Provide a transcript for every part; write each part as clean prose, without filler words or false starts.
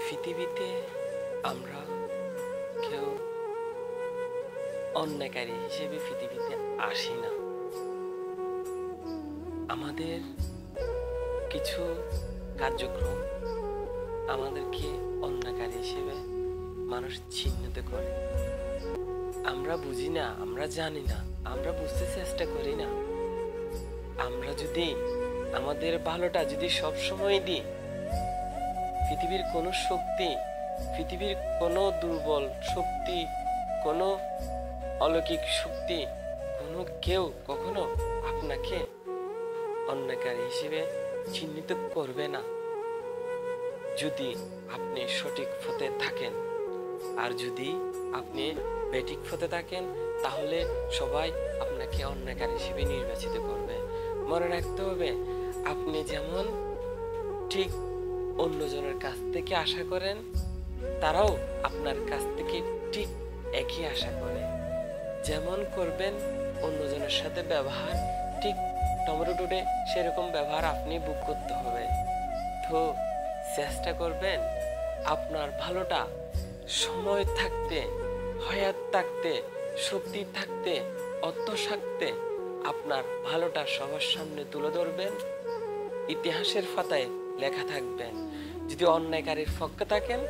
পৃথিবীতে আমরা কেউ অন্যায়কারী হিসেবে পৃথিবীতে আসি না। আমাদের কিছু কার্যক্রম আমাদেরকে অন্যায়কারী হিসেবে মানুষ চিহ্নিত করে। আমরা বুঝি না, আমরা জানি না, আমরা বুঝতে চেষ্টা করি না। আমরা যদি আমাদের ভালোটা যদি সবসময় দিই, পৃথিবীর কোনো শক্তি, পৃথিবীর কোনো দুর্বল শক্তি, কোনো অলৌকিক শক্তি, কোনো কেউ কখনো আপনাকে অন্যায়কারী হিসেবে চিহ্নিত করবে না, যদি আপনি সঠিক পথে থাকেন। আর যদি আপনি বেঠিক পথে থাকেন, তাহলে সবাই আপনাকে অন্যায়কারী হিসেবে নির্বাচিত করবে। মনে রাখতে হবে, আপনি যেমন ঠিক অন্যজনের কাছ থেকে আশা করেন, তারাও আপনার কাছ থেকে ঠিক একই আশা করে। যেমন করবেন অন্যজনের সাথে ব্যবহার, ঠিক টমেটোটে সেরকম ব্যবহার আপনি বুক করতে হবে। তো চেষ্টা করবেন আপনার ভালোটা সময় থাকতে, হায়াত থাকতে, শক্তি থাকতে, অর্থ থাকতে আপনার ভালোটা সবার সামনে তুলে ধরবেন, ইতিহাসের পাতায় লেখা থাকবেন। যদি অন্যায়কারীর পক্ষে থাকেন,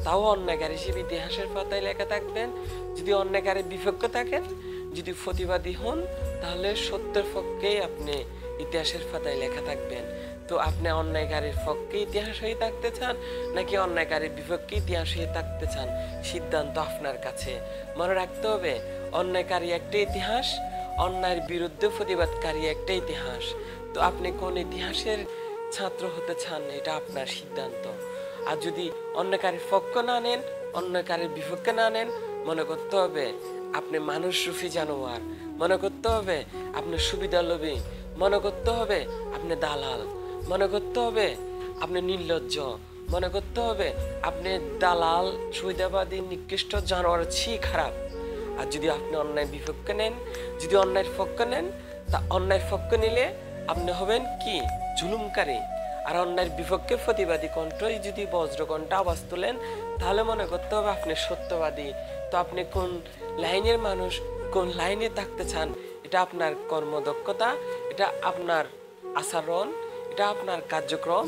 তাও অন্যায়কারী হিসেবে ইতিহাসের পাতায় লেখা থাকবেন। যদি অন্যায়কারীর বিপক্ষে থাকেন, যদি প্রতিবাদী হন, তাহলে সত্যের পক্ষেই আপনি ইতিহাসের পাতায় লেখা থাকবেন। তো আপনি অন্যায়কারীর পক্ষে ইতিহাস হয়ে থাকতে চান, নাকি অন্যায়কারীর বিপক্ষে ইতিহাস হয়ে থাকতে চান, সিদ্ধান্ত আপনার কাছে। মনে রাখতে হবে, অন্যায়কারী একটা ইতিহাস, অন্যায়ের বিরুদ্ধে প্রতিবাদকারী একটা ইতিহাস। তো আপনি কোন ইতিহাসের ছাত্র হতে চান, এটা আপনার সিদ্ধান্ত। আর যদি অন্যায়কারীর পক্ষ না নেন, অন্যায়কারীর বিপক্ষে না নেন, মনে করতে হবে আপনি মানুষ রূপী জানোয়ার, মনে করতে হবে আপনি সুবিধা লোভী, মনে করতে হবে আপনি দালাল, মনে করতে হবে আপনি নির্লজ্জ, মনে করতে হবে আপনি দালাল, সুবিধাবাদী, নিকৃষ্ট জানোয়ার, ছি খারাপ। আর যদি আপনি অন্যায় বিপক্ষে নেন, যদি অন্যায়ের পক্ষে নেন, তা অন্যায়ের পক্ষে নিলে আপনি হবেন কি জুলুমকারী। আর অন্যায়ের বিপক্ষে প্রতিবাদী কণ্ঠই যদি বজ্রকণ্ঠ আওয়াজ তোলেন, তাহলে মনে করতে হবে আপনি সত্যবাদী। তো আপনি কোন লাইনের মানুষ, কোন লাইনে থাকতে চান, এটা আপনার কর্মদক্ষতা, এটা আপনার আচরণ, এটা আপনার কার্যক্রম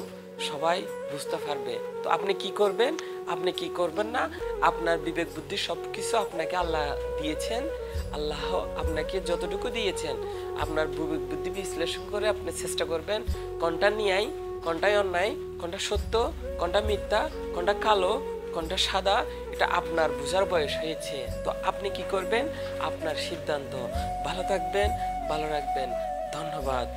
সবাই বুঝতে পারবে। তো আপনি কি করবেন, আপনি কি করবেন না, আপনার বিবেক বুদ্ধি সবকিছু আপনাকে আল্লাহ দিয়েছেন। আল্লাহ আপনাকে যতটুকু দিয়েছেন, আপনার বিবেক বুদ্ধি বিশ্লেষণ করে আপনি চেষ্টা করবেন কোনটা ন্যায়, কোনটাই অন্যায়, কোনটা সত্য, কোনটা মিথ্যা, কোনটা কালো, কোনটা সাদা, এটা আপনার বোঝার বয়স হয়েছে। তো আপনি কি করবেন, আপনার সিদ্ধান্ত। ভালো থাকবেন, ভালো রাখবেন। ধন্যবাদ।